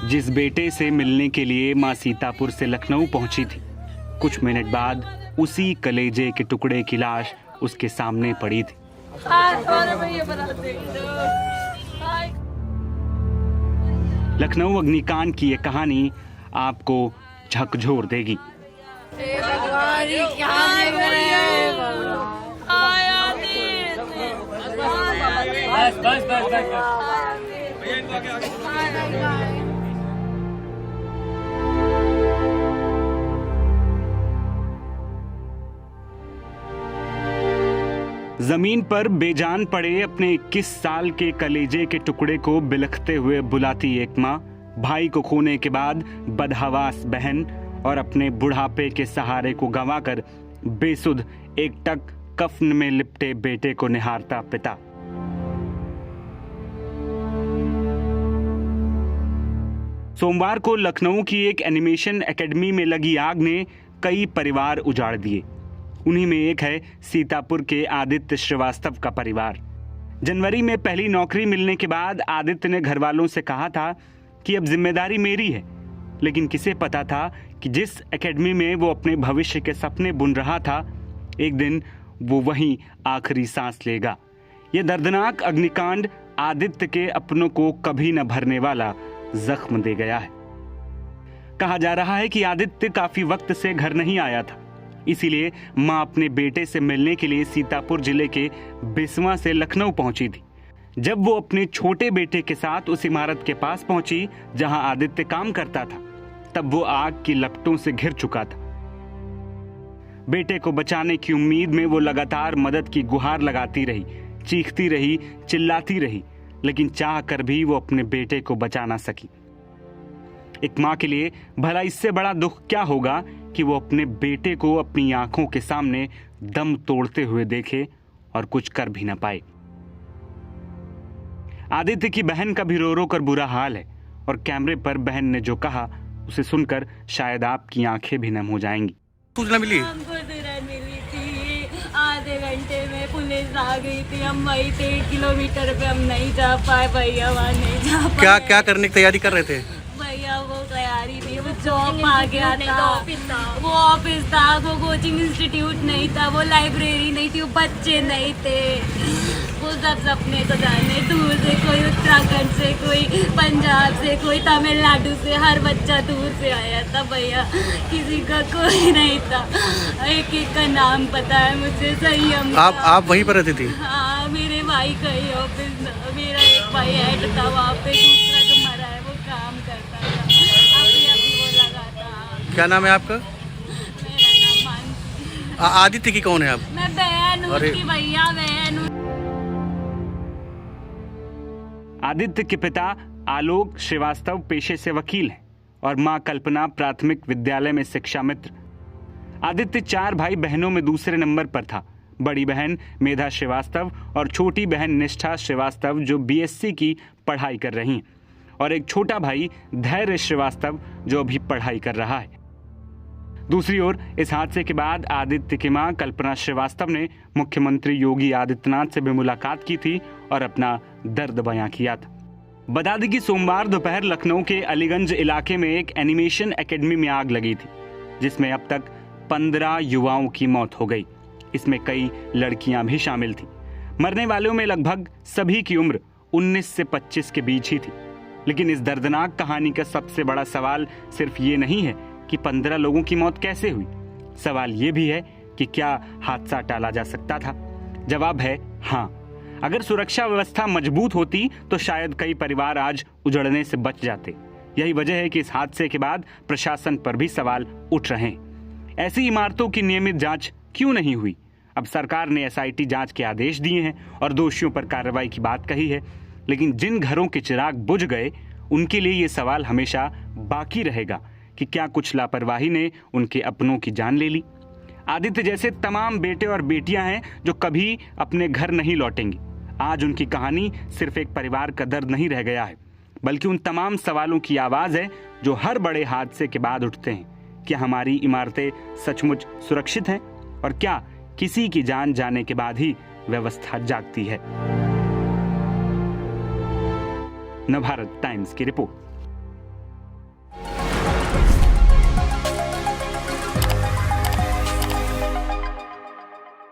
जिस बेटे से मिलने के लिए मां सीतापुर से लखनऊ पहुंची थी, कुछ मिनट बाद उसी कलेजे के टुकड़े की लाश उसके सामने पड़ी थी। लखनऊ अग्निकांड की ये कहानी आपको झकझोर देगी। जमीन पर बेजान पड़े अपने 21 साल के कलेजे के टुकड़े को बिलखते हुए बुलाती एक माँ, भाई को खोने के बाद बदहवास बहन और अपने बुढ़ापे के सहारे को गंवाकर बेसुध एकटक कफन में लिपटे बेटे को निहारता पिता। सोमवार को लखनऊ की एक एनिमेशन एकेडमी में लगी आग ने कई परिवार उजाड़ दिए। उन्हीं में एक है सीतापुर के आदित्य श्रीवास्तव का परिवार। जनवरी में पहली नौकरी मिलने के बाद आदित्य ने घर वालों से कहा था कि अब जिम्मेदारी मेरी है, लेकिन किसे पता था कि जिस एकेडमी में वो अपने भविष्य के सपने बुन रहा था, एक दिन वो वहीं आखिरी सांस लेगा। यह दर्दनाक अग्निकांड आदित्य के अपनों को कभी न भरने वाला जख्म दे गया है। कहा जा रहा है कि आदित्य काफी वक्त से घर नहीं आया था, इसीलिए मां अपने बेटे से मिलने के लिए सीतापुर जिले के बिस्वा से लखनऊ पहुंची थी। जब वो अपने छोटे बेटे के साथ उस इमारत के पास पहुंची जहां आदित्य काम करता था, तब वो आग की लपटों से घिर चुका था। बेटे को बचाने की उम्मीद में वो लगातार मदद की गुहार लगाती रही, चीखती रही, चिल्लाती रही, लेकिन चाह कर भी वो अपने बेटे को बचा ना सकी। एक मां के लिए भला इससे बड़ा दुख क्या होगा कि वो अपने बेटे को अपनी आंखों के सामने दम तोड़ते हुए देखे और कुछ कर भी ना पाए। आदित्य की बहन का भी रो रो कर बुरा हाल है और कैमरे पर बहन ने जो कहा उसे सुनकर शायद आपकी आंखें भी नम हो जाएंगी। सूचना मिली? हमको तुरंत मिली थी, आधे घंटे में पुलिस आ गई थी। हम वही 1 किलोमीटर पे हम नहीं जा पाए भैया, वहाँ नहीं जा पाए। क्या करने की तैयारी कर रहे थे भैया? वो तैयारी थी, वो जॉब आ गया था, वो ऑफिस था, वो कोचिंग इंस्टीट्यूट नहीं था, वो लाइब्रेरी नहीं थी, वो बच्चे नहीं थे। वो सब सपने को जाने, दूर से कोई उत्तराखंड से, कोई पंजाब से, कोई तमिलनाडु से, हर बच्चा दूर से आया था भैया, किसी का कोई नहीं था। एक एक का नाम पता है मुझे सही। हम आप वहीं पर रहती थी? हाँ, मेरे भाई का ही ऑफिस, मेरा एक भाई हेड था वहाँ पे, दूसरा जो मरा है वो काम करता था, अभी वो लगा था। क्या नाम है आपका? मेरा नाम मानसी। आदित्य की कौन है आप? मैं बहन हूँ उसकी भैया, बहन हूँ। आदित्य के पिता आलोक श्रीवास्तव पेशे से वकील हैं और मां कल्पना प्राथमिक विद्यालय में शिक्षा मित्र। आदित्य 4 भाई बहनों में दूसरे नंबर पर था। बड़ी बहन मेधा श्रीवास्तव और छोटी बहन निष्ठा श्रीवास्तव जो बीएससी की पढ़ाई कर रही हैं, और एक छोटा भाई धैर्य श्रीवास्तव जो अभी पढ़ाई कर रहा है। दूसरी ओर इस हादसे के बाद आदित्य की मां कल्पना श्रीवास्तव ने मुख्यमंत्री योगी आदित्यनाथ से भी मुलाकात की थी और अपना दर्द बयां किया था। बता दें कि सोमवार दोपहर लखनऊ के अलीगंज इलाके में एक एनिमेशन एकेडमी में आग लगी थी, जिसमें अब तक 15 युवाओं की मौत हो गई। इसमें कई लड़कियां भी शामिल थी। मरने वालों में लगभग सभी की उम्र 19 से 25 के बीच ही थी। लेकिन इस दर्दनाक कहानी का सबसे बड़ा सवाल सिर्फ ये नहीं है कि 15 लोगों की मौत कैसे हुई। सवाल ये भी है कि क्या हादसा टाला जा सकता था? जवाब है हाँ। अगर सुरक्षा व्यवस्था मजबूत होती तो शायद कई परिवार आज उजड़ने से बच जाते। यही वजह है कि इस हादसे के बाद प्रशासन पर भी सवाल उठ रहे हैं। ऐसी इमारतों की नियमित जांच क्यों नहीं हुई? अब सरकार ने एसआईटी जांच के आदेश दिए हैं और दोषियों पर कार्रवाई की बात कही है, लेकिन जिन घरों के चिराग बुझ गए उनके लिए ये सवाल हमेशा बाकी रहेगा कि क्या कुछ लापरवाही ने उनके अपनों की जान ले ली। आदित्य जैसे तमाम बेटे और बेटियां हैं जो कभी अपने घर नहीं लौटेंगे। आज उनकी कहानी सिर्फ एक परिवार का दर्द नहीं रह गया है, बल्कि उन तमाम सवालों की आवाज है जो हर बड़े हादसे के बाद उठते हैं। क्या हमारी इमारतें सचमुच सुरक्षित हैं और क्या किसी की जान जाने के बाद ही व्यवस्था जागती है? नवभारत टाइम्स की रिपोर्ट।